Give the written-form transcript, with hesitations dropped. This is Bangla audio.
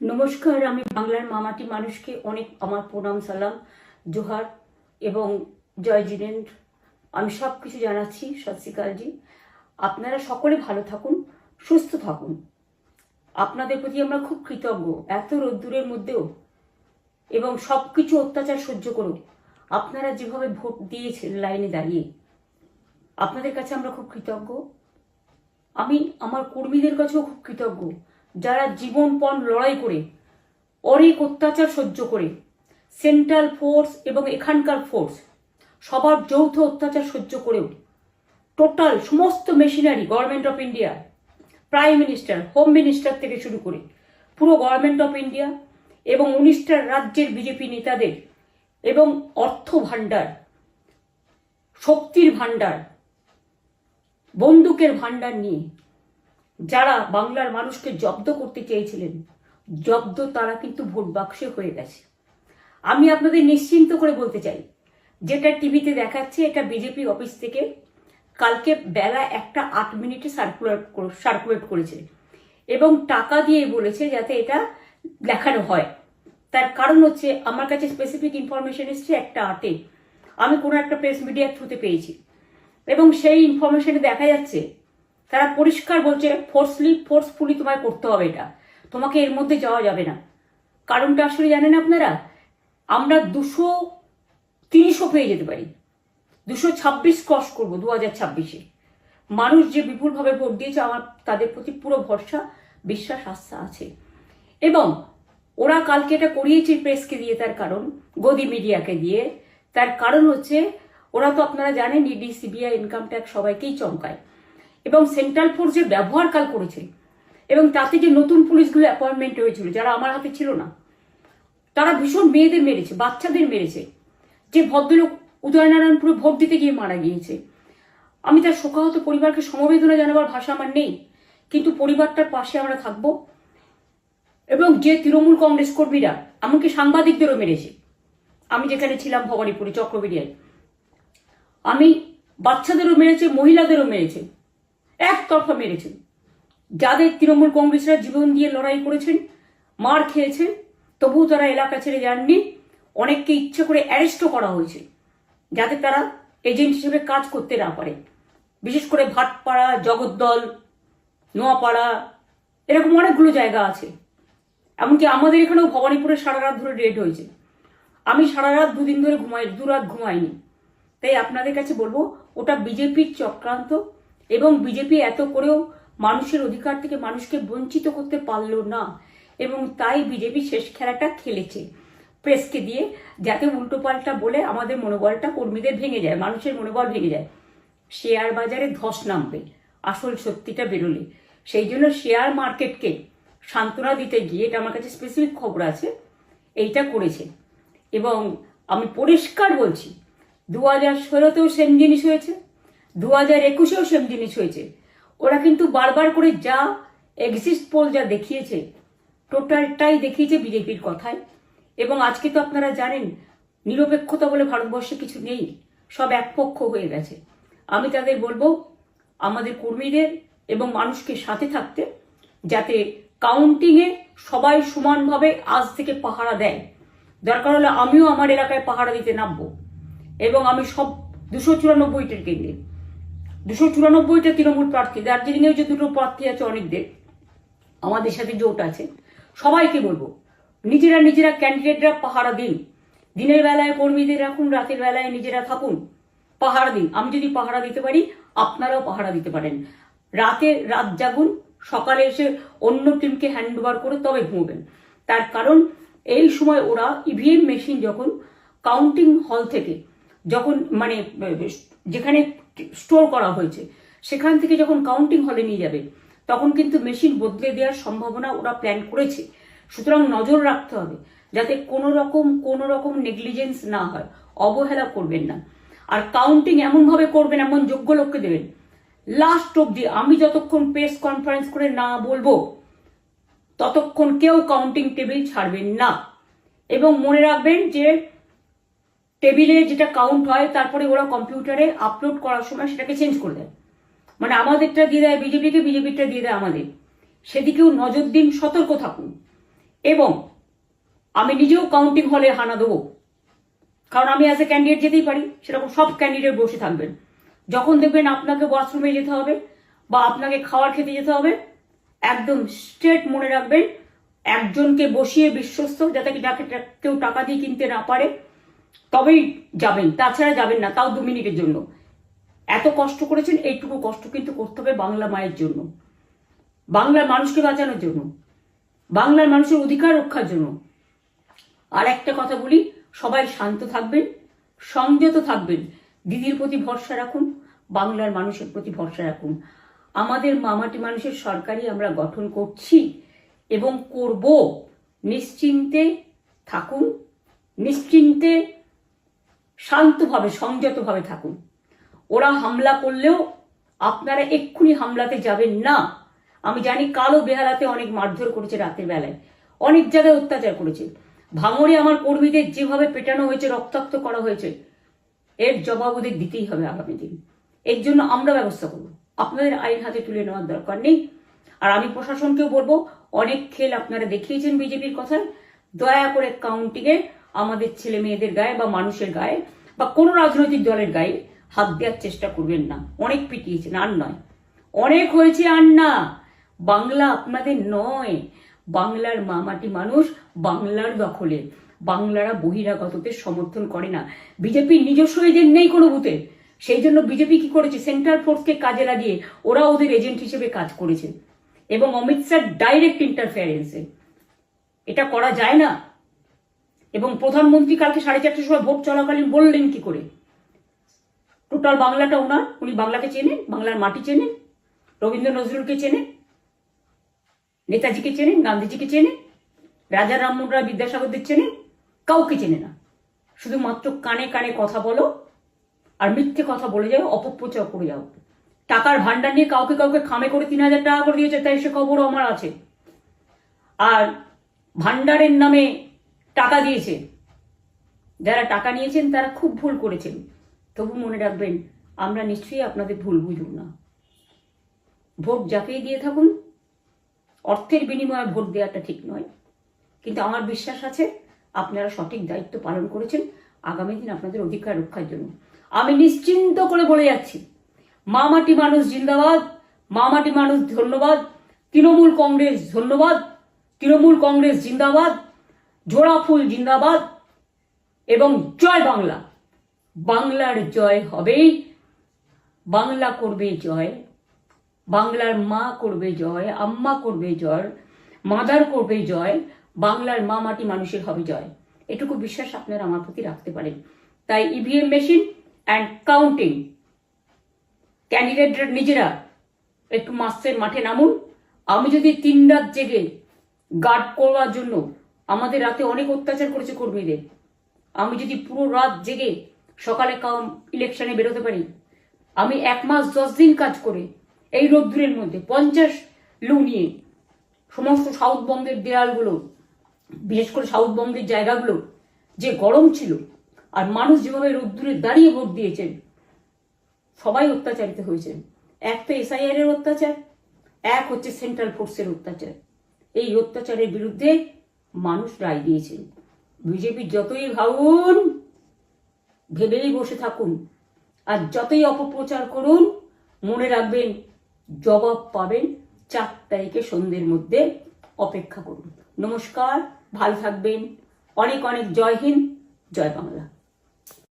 নমস্কার, আমি বাংলার মামাটি মানুষকে অনেক আমার প্রণাম, সালাম, জোহার এবং জয় জিনেন্দ্র। আমি সব কিছু জানাচ্ছি। সত শ্রী আকাল জি। আপনারা সকলে ভালো থাকুন, সুস্থ থাকুন। আপনাদের প্রতি আমরা খুব কৃতজ্ঞ। এত রোদ্দুরের মধ্যেও এবং সব কিছু অত্যাচার সহ্য করুন আপনারা যেভাবে ভোট দিয়েছেন লাইনে দাঁড়িয়ে, আপনাদের কাছে আমরা খুব কৃতজ্ঞ। আমি আমার কর্মীদের কাছেও খুব কৃতজ্ঞ, যারা জীবনপণ লড়াই করে অনেক অত্যাচার সহ্য করে সেন্ট্রাল ফোর্স এবং এখানকার ফোর্স সবার যৌথ অত্যাচার সহ্য করেও টোটাল সমস্ত machinery government of India, prime minister, home minister থেকে শুরু করে পুরো গভর্নমেন্ট অফ ইন্ডিয়া এবং 19টা রাজ্যের বিজেপি নেতাদের এবং অর্থ ভাণ্ডার, শক্তির ভাণ্ডার, বন্দুকের ভাণ্ডার নিয়ে যারা বাংলার মানুষকে জব্দ করতে চেয়েছিলেন, জব্দ তারা কিন্তু ভোট বাক্সে হয়ে গেছে। আমি আপনাদের নিশ্চিন্ত করে বলতে চাই, যেটা টিভিতে দেখাচ্ছে এটা বিজেপি অফিস থেকে কালকে বেলা 1:08 সার্কুলেট করেছে এবং টাকা দিয়ে বলেছে যাতে এটা দেখানো হয়। তার কারণ হচ্ছে আমার কাছে স্পেসিফিক ইনফরমেশন এসছে 1:08 আমি কোনো একটা প্রেস মিডিয়ার থ্রুতে পেয়েছি এবং সেই ইনফরমেশনে দেখা যাচ্ছে তারা পরিষ্কার বলছে ফোর্সফুলি তোমায় করতে হবে, এটা তোমাকে এর মধ্যে যাওয়া যাবে না। কারণটা আসলে জানেন আপনারা, আমরা 200-300 পেয়ে যেতে পারি, 226 ক্রস করবো 2026-এ। মানুষ যে বিপুলভাবে ভোট দিয়েছে, আমার তাদের প্রতি পুরো ভরসা, বিশ্বাস, আস্থা আছে। এবং ওরা কালকে এটা করিয়েছে প্রেসকে দিয়ে, তার কারণ গদি মিডিয়াকে দিয়ে। তার কারণ হচ্ছে ওরা তো আপনারা জানেন ইডি, সিবিআই, ইনকাম ট্যাক্স সবাইকেই চমকায় এবং সেন্ট্রাল ফোর্সের ব্যবহার কাল করেছে এবং তাতে যে নতুন পুলিশগুলো অ্যাপয়েন্টমেন্ট হয়েছিল যারা আমার হাতে ছিল না, তারা ভীষণ মেয়েদের মেরেছে, বাচ্চাদের মেরেছে। যে ভদ্রলোক উদয়নারায়ণপুরে ভোট দিতে গিয়ে মারা গিয়েছে, আমি তার শোকাহত পরিবারকে সমবেদনা জানাবার ভাষা আমার নেই, কিন্তু পরিবারটার পাশে আমরা থাকবো। এবং যে তৃণমূল কংগ্রেস কর্মীরা এমনকি সাংবাদিকদেরও মেরেছে, আমি যেখানে ছিলাম ভবানীপুরে চক্রবেড়িয়ায়, আমি বাচ্চাদেরও মেরেছে, মহিলাদেরও মেরেছে, একতরফা মেরেছেন। যাদের তৃণমূল কংগ্রেসরা জীবন দিয়ে লড়াই করেছেন, মার খেয়েছেন, তবুও তারা এলাকা ছেড়ে যাননি। অনেককে ইচ্ছে করে অ্যারেস্টও করা হয়েছে যাতে তারা এজেন্ট হিসেবে কাজ করতে না পারে। বিশেষ করে ভাটপাড়া, জগদ্দল, নোয়াপাড়া, এরকম অনেকগুলো জায়গা আছে। এমনকি আমাদের এখানেও ভবানীপুরে সারা রাত ধরে রেড হয়েছে। আমি সারা রাত 2 দিন ধরে দুরাত ঘুমাইনি। তাই আপনাদের কাছে বলবো, ওটা বিজেপির চক্রান্ত এবং বিজেপি এত করেও মানুষের অধিকার থেকে মানুষকে বঞ্চিত করতে পারলো না এবং তাই বিজেপি শেষ খেলাটা খেলেছে প্রেসকে দিয়ে, যাতে উল্টোপাল্টা বলে আমাদের মনোবলটা, কর্মীদের ভেঙে যায়, মানুষের মনোবল ভেঙে যায়। শেয়ার বাজারে ধস নামবে আসল সত্যিটা বেরোলে। সেই জন্য শেয়ার মার্কেটকে সান্ত্বনা দিতে গিয়ে, এটা আমার কাছে স্পেসিফিক খবর আছে, এইটা করেছে। এবং আমি পরিষ্কার বলছি, 2016তেও সেম জিনিস হয়েছে, 2021এও সেম জিনিস হয়েছে। ওরা কিন্তু বারবার করে যা এক্সিস্ট পোল যা দেখিয়েছে, টোটালটাই দেখিয়েছে বিজেপির কথায়। এবং আজকে তো আপনারা জানেন নিরপেক্ষতা বলে ভারতবর্ষে কিছু নেই, সব একপক্ষ হয়ে গেছে। আমি তাদের বলবো আমাদের কর্মীদের এবং মানুষকে সাথে থাকতে, যাতে কাউন্টিংয়ে সবাই সমানভাবে আজ থেকে পাহারা দেয়। দরকার হলে আমিও আমার এলাকায় পাহারা দিতে নামবো এবং আমি সব 294টা কেন্দ্রে, 294টা তৃণমূল প্রার্থী, দার্জিলিংয়েও যে 2টো প্রার্থী আছে অনেকদের, আমাদের সাথে জোট আছে, সবাইকে বলবো নিজেরা ক্যান্ডিডেটরা পাহারা দিন। দিনের বেলায় কর্মীদের রাখুন, রাতের বেলায় নিজেরা থাকুন, পাহারা দিন। আমি যদি পাহারা দিতে পারি, আপনারাও পাহারা দিতে পারেন। রাত জাগুন, সকালে এসে অন্য টিমকে হ্যান্ড ওভার করে তবে ঘুমবেন। তার কারণ এই সময় ওরা ইভিএম মেশিন যখন কাউন্টিং হল থেকে, যখন মানে যেখানে স্টোর করা হয়েছে সেখান থেকে যখন কাউন্টিং হলে নিয়ে যাবে, তখন কিন্তু মেশিন বদলে দেওয়ার সম্ভাবনা ওরা প্ল্যান করেছে। সুতরাং নজর রাখতে হবে যাতে কোনো রকম নেগলিজেন্স না হয়, অবহেলা করবেন না। আর কাউন্টিং এমনভাবে করবেন, এমন যোগ্য লোককে দেবেন লাস্ট অব্দি। আমি যতক্ষণ প্রেস কনফারেন্স করে না বলবো ততক্ষণ কেউ কাউন্টিং টেবিল ছাড়বেন না। এবং মনে রাখবেন যে টেবিলে যেটা কাউন্ট হয় তারপরে ওরা কম্পিউটারে আপলোড করার সময় সেটাকে চেঞ্জ করে দেয়, মানে আমাদেরটা দিয়ে দেয় বিজেপিকে, বিজেপিটা দিয়ে দেয় আমাদের। সেদিকেও নজর দিন, সতর্ক থাকুন। এবং আমি নিজেও কাউন্টিং হলে হানা দেবো, কারণ আমি অ্যাজ এ ক্যান্ডিডেট যেতেই পারি, সেরকম সব ক্যান্ডিডেট বসে থাকবেন। যখন দেখবেন আপনাকে ওয়াশরুমে যেতে হবে বা আপনাকে খাবার খেতে যেতে হবে, একদম স্ট্রেট মনে রাখবেন, একজনকে বসিয়ে বিশ্বস্ত, যাতে যাকে কেউ টাকা দিয়ে কিনতে না পারে, তবেই যাবেন, তাছাড়া যাবেন না, তাও 2 মিনিটের জন্য। এত কষ্ট করেছেন, এইটুকু কষ্ট কিন্তু করতে হবে বাংলা মায়ের জন্য, বাংলার মানুষকে বাঁচানোর জন্য, বাংলার মানুষের অধিকার রক্ষার জন্য। আর একটা কথা বলি, সবাই শান্ত থাকবেন, সংযত থাকবেন, দিদির প্রতি ভরসা রাখুন, বাংলার মানুষের প্রতি ভরসা রাখুন। আমাদের মামাটি মানুষের সরকারই আমরা গঠন করছি এবং করব। নিশ্চিন্তে থাকুন, নিশ্চিন্তে শান্তভাবে সংযতভাবে থাকুন। ওরা হামলা করলেও আপনারা এক্ষুনি হামলাতে যাবেন না। আমি জানি কালো বেহালাতে অনেক মারধর করেছে, রাতের বেলায় অনেক জায়গায় অত্যাচার করেছে। ভাঙড়ে আমার কর্মীদের যেভাবে পেটানো হয়েছে, রক্তাক্ত করা হয়েছে, এর জবাব ওদের দিতেই হবে আগামী দিন। এর জন্য আমরা ব্যবস্থা করব, আপনাদের আইন হাতে তুলে নেওয়ার দরকার নেই। আর আমি প্রশাসনকেও বলবো, অনেক খেল আপনারা দেখিয়েছেন বিজেপির কথায়, দয়া করে কাউন্টিংয়ে আমাদের ছেলে মেয়েদের গায়ে বা মানুষের গায়ে বা কোনো রাজনৈতিক দলের গায়ে হাত দেওয়ার চেষ্টা করবেন না। অনেক পিটিয়েছেন, আর নয়, অনেক হয়েছে, আর না। বাংলা আপনাদের নয়, বাংলার মামাটি মানুষ বাংলার দখলে। বাংলারা বহিরাগতদের সমর্থন করে না, বিজেপির নিজস্ব এজেন্ট নেই কোনো বুথে। সেই জন্য বিজেপি কি করেছে, সেন্ট্রাল ফোর্সকে কাজে লাগিয়ে ওরা ওদের এজেন্ট হিসেবে কাজ করেছে, এবং অমিত শাহ ডাইরেক্ট ইন্টারফেয়ারেন্সে। এটা করা যায় না। এবং প্রধানমন্ত্রী কালকে 4:30টার সময় ভোট চলাকালীন বললেন কি করে, টোটাল বাংলাটা ওনার, উনি বাংলাকে চেনেন, বাংলার মাটি চেনেন, রবীন্দ্র নজরুলকে চেনেন, নেতাজিকে চেনেন, গান্ধীজিকে চেনেন, রাজা রামমোহন রায়, বিদ্যাসাগরদের চেনেন, কাউকে চেনে না। শুধুমাত্র কানে কানে কথা বলো আর মিথ্যে কথা বলে যাও, অপপ্রচার করে যাও। টাকার ভান্ডার নিয়ে কাউকে কাউকে খামে করে 3,000 টাকা করে দিয়েছে, তাই সে খবরও আমার আছে। আর ভান্ডারের নামে টাকা দিয়েছে, যারা টাকা নিয়েছেন তারা খুব ভুল করেছেন। তবু মনে রাখবেন, আমরা নিশ্চয়ই আপনাদের ভুল বুঝব না। ভোট যাকেই দিয়ে থাকুন, অর্থের বিনিময়ে ভোট দেওয়াটা ঠিক নয়, কিন্তু আমার বিশ্বাস আছে আপনারা সঠিক দায়িত্ব পালন করেছেন আগামী দিন আপনাদের অধিকার রক্ষার জন্য। আমি নিশ্চিন্ত করে বলে যাচ্ছি, মামাটি মানুষ জিন্দাবাদ, মামাটি মানুষ ধন্যবাদ, তৃণমূল কংগ্রেস ধন্যবাদ, তৃণমূল কংগ্রেস জিন্দাবাদ, জোড়াফুল জিন্দাবাদ, এবং জয় বাংলা। বাংলার জয় হবেই, বাংলা করবে জয়, বাংলার মা করবে জয়, আম্মা করবে জয়, মাদার করবে জয়, বাংলার মা মাটি মানুষের হবে জয়। এটুকু বিশ্বাস আপনারা আমার প্রতি রাখতে পারেন। তাই ইভিএম মেশিন অ্যান্ড কাউন্টিং, ক্যান্ডিডেটরা নিজেরা একটু মাঠে নামুন। আমি যদি 3 রাত জেগে গার্ড করবার জন্য, আমাদের রাতে অনেক অত্যাচার করেছে কর্মীদের, আমি যদি পুরো রাত জেগে সকালে ইলেকশনে বেরোতে পারি, আমি 1 মাস 10 দিন কাজ করে এই রোদ্দুরের মধ্যে 50 লু নিয়ে সমস্ত সাউথবঙ্গের দেয়ালগুলো, বিশেষ করে সাউথবঙ্গের জায়গাগুলো যে গরম ছিল, আর মানুষ যেভাবে রোদ্দুরে দাঁড়িয়ে ভোট দিয়েছেন, সবাই অত্যাচারিত হয়েছেন। এক তো এসআইআর এর অত্যাচার, এক হচ্ছে সেন্ট্রাল ফোর্সের অত্যাচার। এই অত্যাচারের বিরুদ্ধে মানুষ রায় দিয়েছেন। বিজেপি যতই ভাবুন, ভেবেই বসে থাকুন, আর যতই অপপ্রচার করুন, মনে রাখবেন জবাব পাবেন 4 তারিখে সন্ধ্যের মধ্যে। অপেক্ষা করুন। নমস্কার, ভালো থাকবেন। অনেক অনেক জয় হিন্দ, জয় বাংলা।